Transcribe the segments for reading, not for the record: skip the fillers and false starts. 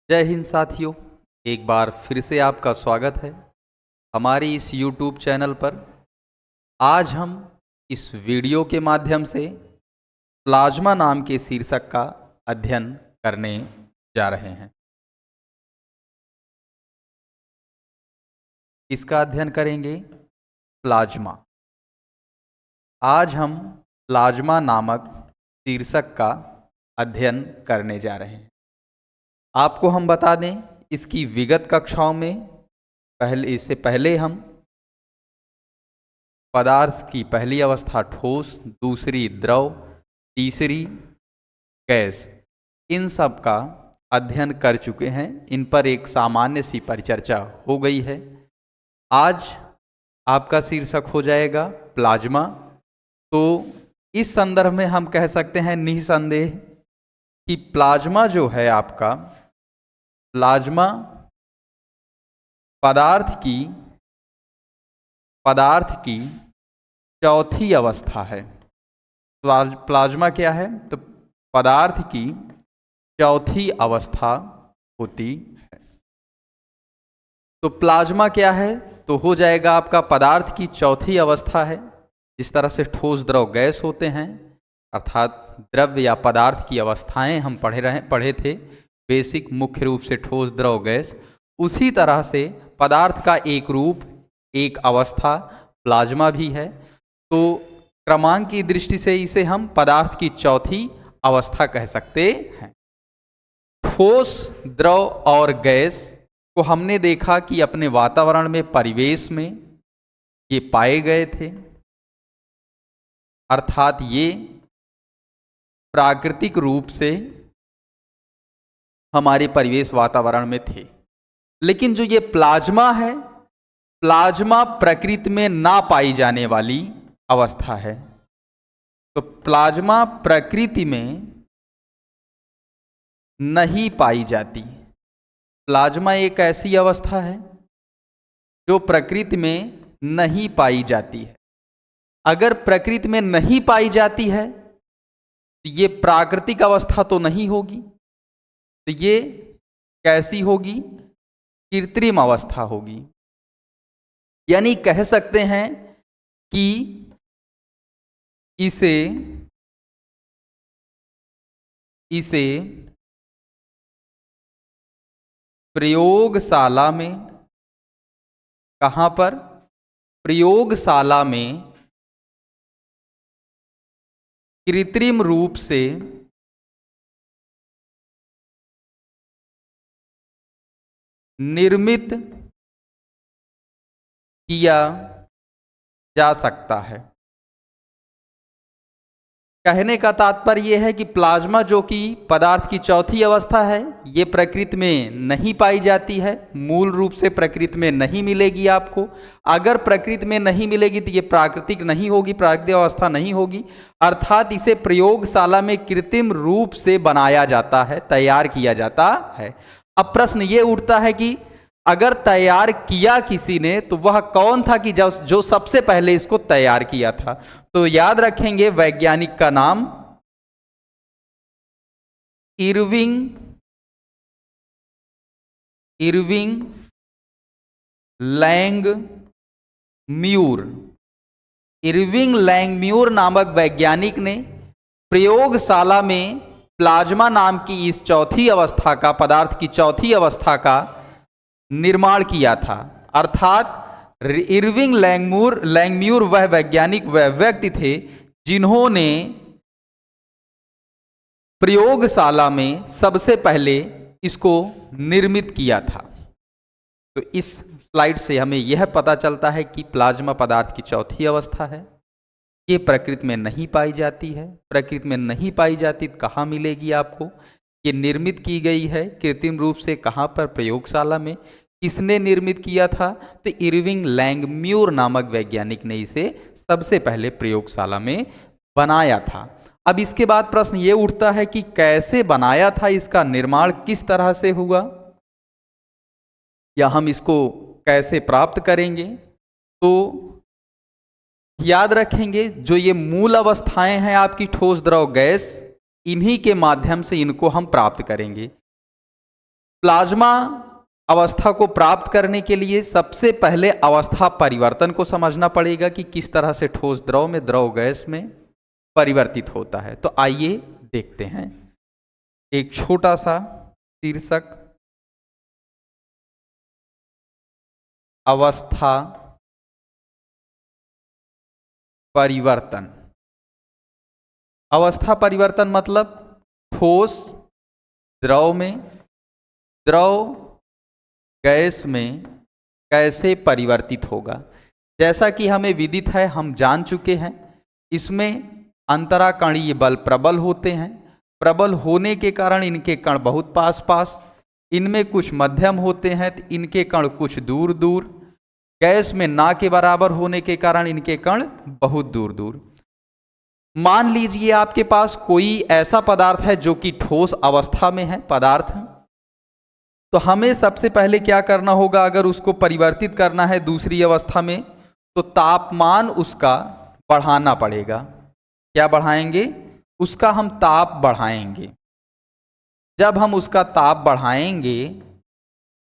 जय हिंद साथियों, एक बार फिर से आपका स्वागत है हमारी इस YouTube चैनल पर। आज हम इस वीडियो के माध्यम से प्लाज्मा नाम के शीर्षक का अध्ययन करने जा रहे हैं। इसका अध्ययन करेंगे प्लाज्मा। आज हम प्लाज्मा नामक शीर्षक का अध्ययन करने जा रहे हैं। आपको हम बता दें, इसकी विगत कक्षाओं में इससे पहले हम पदार्थ की पहली अवस्था ठोस, दूसरी द्रव, तीसरी गैस, इन सब का अध्ययन कर चुके हैं। इन पर एक सामान्य सी परिचर्चा हो गई है। आज आपका शीर्षक हो जाएगा प्लाज्मा। तो इस संदर्भ में हम कह सकते हैं निसंदेह कि प्लाज्मा जो है आपका, प्लाज्मा पदार्थ की चौथी अवस्था है। प्लाज्मा क्या है? तो पदार्थ की चौथी अवस्था होती है। तो प्लाज्मा क्या है? तो हो जाएगा आपका पदार्थ की चौथी अवस्था है। जिस तरह से ठोस, द्रव, गैस होते हैं, अर्थात द्रव्य या पदार्थ की अवस्थाएं हम पढ़े थे बेसिक, मुख्य रूप से ठोस, द्रव, गैस। उसी तरह से पदार्थ का एक रूप, एक अवस्था प्लाज्मा भी है। तो क्रमांक की दृष्टि से इसे हम पदार्थ की चौथी अवस्था कह सकते हैं। ठोस, द्रव और गैस को हमने देखा कि अपने वातावरण में, परिवेश में ये पाए गए थे, अर्थात ये प्राकृतिक रूप से हमारे परिवेश वातावरण में थे। लेकिन जो ये प्लाज्मा है, प्लाज्मा प्रकृति में ना पाई जाने वाली अवस्था है। तो प्लाज्मा प्रकृति में नहीं पाई जाती। प्लाज्मा एक ऐसी अवस्था है जो प्रकृति में नहीं पाई जाती है। अगर प्रकृति में नहीं पाई जाती है तो ये प्राकृतिक अवस्था तो नहीं होगी, तो ये कैसी होगी? कृत्रिम अवस्था होगी। यानी कह सकते हैं कि इसे प्रयोगशाला में, कहां पर? प्रयोगशाला में कृत्रिम रूप से निर्मित किया जा सकता है। कहने का तात्पर्य यह है कि प्लाज्मा जो कि पदार्थ की चौथी अवस्था है, ये प्रकृति में नहीं पाई जाती है, मूल रूप से प्रकृति में नहीं मिलेगी आपको। अगर प्रकृति में नहीं मिलेगी तो ये प्राकृतिक नहीं होगी, प्राकृतिक अवस्था नहीं होगी। अर्थात इसे प्रयोगशाला में कृत्रिम रूप से बनाया जाता है, तैयार किया जाता है। अब प्रश्न ये उठता है कि अगर तैयार किया किसी ने, तो वह कौन था कि जो सबसे पहले इसको तैयार किया था? तो याद रखेंगे वैज्ञानिक का नाम इरविंग लैंगम्यूर। इरविंग लैंगम्यूर नामक वैज्ञानिक ने प्रयोगशाला में प्लाज्मा नाम की इस चौथी अवस्था का, पदार्थ की चौथी अवस्था का निर्माण किया था। अर्थात इरविंग लैंगम्यूर वह वैज्ञानिक, वह व्यक्ति थे जिन्होंने प्रयोगशाला में सबसे पहले इसको निर्मित किया था। तो इस स्लाइड से हमें यह पता चलता है कि प्लाज्मा पदार्थ की चौथी अवस्था है। ये प्रकृति में नहीं पाई जाती है। प्रकृति में नहीं पाई जाती तो कहाँ मिलेगी आपको? ये निर्मित की गई है कृत्रिम रूप से। कहाँ पर? प्रयोगशाला में। किसने निर्मित किया था? तो इरविंग लैंगम्यूर नामक वैज्ञानिक ने इसे सबसे पहले प्रयोगशाला में बनाया था। अब इसके बाद प्रश्न ये उठता है कि कैसे बनाया था, इसका निर्माण किस तरह से हुआ, या हम इसको कैसे प्राप्त करेंगे? तो याद रखेंगे जो ये मूल अवस्थाएं हैं आपकी ठोस, द्रव, गैस, इन्हीं के माध्यम से इनको हम प्राप्त करेंगे। प्लाज्मा अवस्था को प्राप्त करने के लिए सबसे पहले अवस्था परिवर्तन को समझना पड़ेगा कि किस तरह से ठोस द्रव में, द्रव गैस में परिवर्तित होता है। तो आइए देखते हैं एक छोटा सा शीर्षक, अवस्था परिवर्तन। अवस्था परिवर्तन मतलब ठोस द्रव में, द्रव गैस में कैसे परिवर्तित होगा। जैसा कि हमें विदित है, हम जान चुके हैं, इसमें अंतराकणीय बल प्रबल होते हैं। प्रबल होने के कारण इनके कण बहुत पास पास, इनमें कुछ मध्यम होते हैं तो इनके कण कुछ दूर दूर, गैस में ना के बराबर होने के कारण इनके कण बहुत दूर दूर। मान लीजिए आपके पास कोई ऐसा पदार्थ है जो कि ठोस अवस्था में है, पदार्थ है, तो हमें सबसे पहले क्या करना होगा, अगर उसको परिवर्तित करना है दूसरी अवस्था में, तो तापमान उसका बढ़ाना पड़ेगा। क्या बढ़ाएंगे? उसका हम ताप बढ़ाएंगे। जब हम उसका ताप बढ़ाएंगे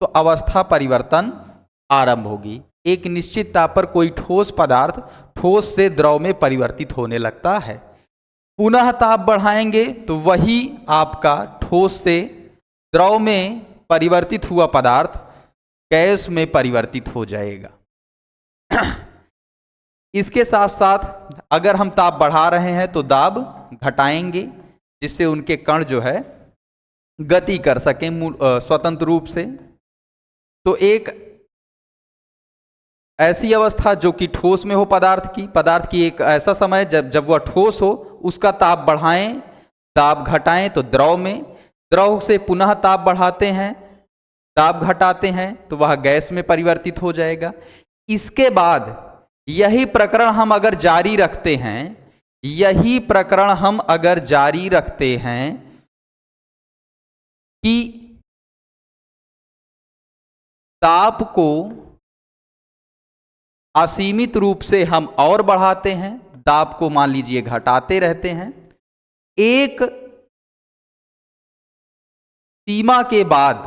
तो अवस्था परिवर्तन आरंभ होगी। एक निश्चित ताप पर कोई ठोस पदार्थ ठोस से द्रव में परिवर्तित होने लगता है। पुनः ताप बढ़ाएंगे तो वही आपका ठोस से द्रव में परिवर्तित हुआ पदार्थ गैस में परिवर्तित हो जाएगा। इसके साथ साथ अगर हम ताप बढ़ा रहे हैं तो दाब घटाएंगे, जिससे उनके कण जो है गति कर सकें स्वतंत्र रूप से। तो एक ऐसी अवस्था जो कि ठोस में हो पदार्थ की एक ऐसा समय जब वह ठोस हो, उसका ताप बढ़ाएं, ताप घटाएं तो द्रव में, द्रव से पुनः ताप बढ़ाते हैं, ताप घटाते हैं तो वह गैस में परिवर्तित हो जाएगा। इसके बाद यही प्रकरण हम अगर जारी रखते हैं, यही प्रकरण हम अगर जारी रखते हैं कि ताप को असीमित रूप से हम और बढ़ाते हैं, दाब को मान लीजिए घटाते रहते हैं, एक सीमा के बाद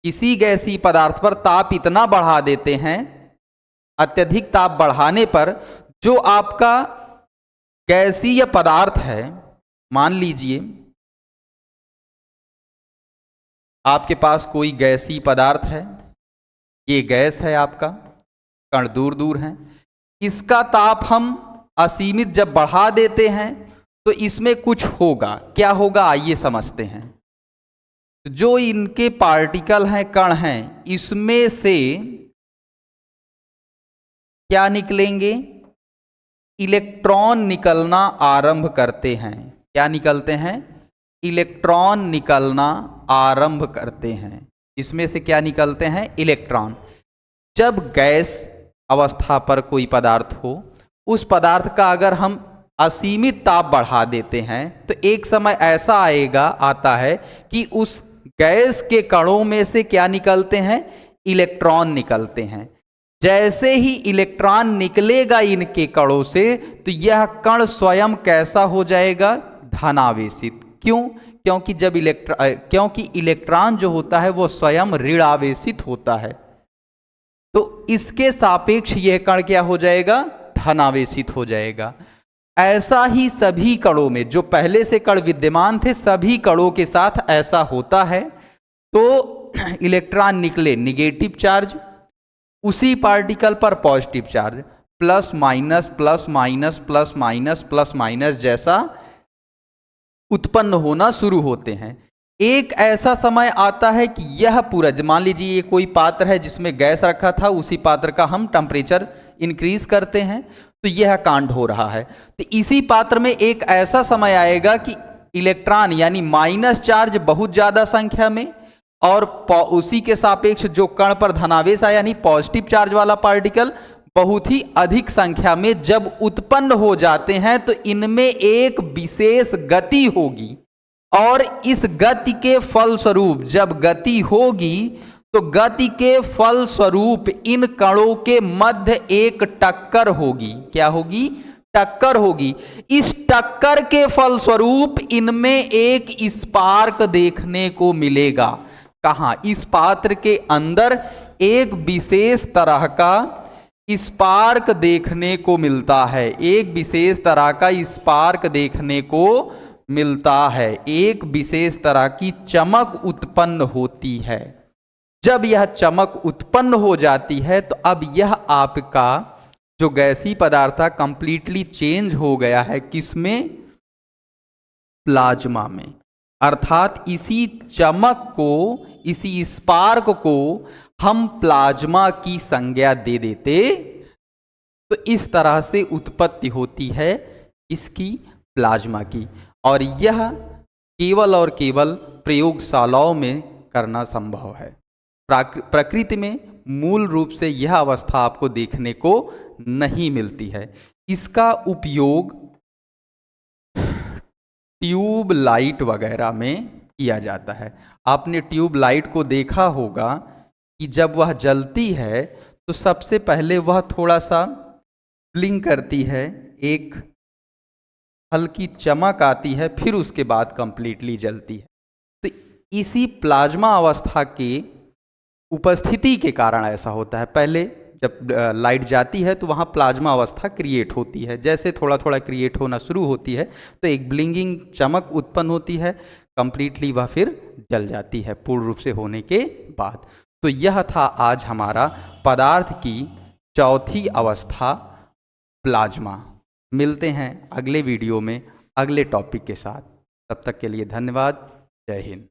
किसी गैसीय पदार्थ पर ताप इतना बढ़ा देते हैं, अत्यधिक ताप बढ़ाने पर जो आपका गैसीय पदार्थ है, मान लीजिए आपके पास कोई गैसीय पदार्थ है, ये गैस है आपका, कण दूर दूर हैं, इसका ताप हम असीमित जब बढ़ा देते हैं तो इसमें कुछ होगा। क्या होगा आइए समझते हैं। जो इनके पार्टिकल हैं, कण हैं, इसमें से क्या निकलेंगे? इलेक्ट्रॉन निकलना आरंभ करते हैं। क्या निकलते हैं? इलेक्ट्रॉन निकलना आरंभ करते हैं। इसमें से क्या निकलते हैं? इलेक्ट्रॉन। जब गैस अवस्था पर कोई पदार्थ हो, उस पदार्थ का अगर हम असीमित ताप बढ़ा देते हैं तो एक समय ऐसा आता है कि उस गैस के कणों में से क्या निकलते हैं? इलेक्ट्रॉन निकलते हैं। जैसे ही इलेक्ट्रॉन निकलेगा इनके कणों से तो यह कण स्वयं कैसा हो जाएगा? धनावेशित। क्यों? क्योंकि इलेक्ट्रॉन जो होता है वो स्वयं ऋणावेशित होता है, तो इसके सापेक्ष यह कण क्या हो जाएगा? धनावेशित हो जाएगा। ऐसा ही सभी कणों में, जो पहले से कण विद्यमान थे, सभी कणों के साथ ऐसा होता है। तो इलेक्ट्रॉन निकले निगेटिव चार्ज, उसी पार्टिकल पर positive charge, plus minus plus minus plus minus plus minus जैसा उत्पन्न होना शुरू होते हैं। एक ऐसा समय आता है कि यह पूरा, मान लीजिए ये कोई पात्र है जिसमें गैस रखा था, उसी पात्र का हम टेम्परेचर इंक्रीज करते हैं तो यह कांड हो रहा है। तो इसी पात्र में एक ऐसा समय आएगा कि इलेक्ट्रॉन यानी माइनस चार्ज बहुत ज़्यादा संख्या में, और उसी के सापेक्ष जो कण पर धनावेश आया यानी पॉजिटिव चार्ज वाला पार्टिकल बहुत ही अधिक संख्या में जब उत्पन्न हो जाते हैं तो इनमें एक विशेष गति होगी, और इस गति के फलस्वरूप जब गति होगी तो गति के फलस्वरूप इन कणों के मध्य एक टक्कर होगी। क्या होगी? टक्कर होगी। इस टक्कर के फलस्वरूप इनमें एक स्पार्क देखने को मिलेगा। कहाँ? इस पात्र के अंदर एक विशेष तरह का स्पार्क देखने को मिलता है, एक विशेष तरह का स्पार्क देखने को मिलता है, एक विशेष तरह की चमक उत्पन्न होती है। जब यह चमक उत्पन्न हो जाती है तो अब यह आपका जो गैसीय पदार्थ कंप्लीटली चेंज हो गया है, किसमें? प्लाज्मा में। अर्थात इसी चमक को, इसी स्पार्क को हम प्लाज्मा की संज्ञा दे देते। तो इस तरह से उत्पत्ति होती है इसकी, प्लाज्मा की। और यह केवल और केवल प्रयोगशालाओं में करना संभव है। प्रकृति में मूल रूप से यह अवस्था आपको देखने को नहीं मिलती है। इसका उपयोग ट्यूब लाइट वगैरह में किया जाता है। आपने ट्यूब लाइट को देखा होगा कि जब वह जलती है तो सबसे पहले वह थोड़ा सा ब्लिंक करती है, एक हल्की चमक आती है, फिर उसके बाद कंप्लीटली जलती है। तो इसी प्लाज्मा अवस्था के उपस्थिति के कारण ऐसा होता है। पहले जब लाइट जाती है तो वहाँ प्लाज्मा अवस्था क्रिएट होती है, जैसे थोड़ा थोड़ा क्रिएट होना शुरू होती है तो एक ब्लिंगिंग चमक उत्पन्न होती है, कंप्लीटली वह फिर जल जाती है पूर्ण रूप से होने के बाद। तो यह था आज हमारा पदार्थ की चौथी अवस्था, प्लाज्मा। मिलते हैं अगले वीडियो में अगले टॉपिक के साथ। तब तक के लिए धन्यवाद। जय हिंद।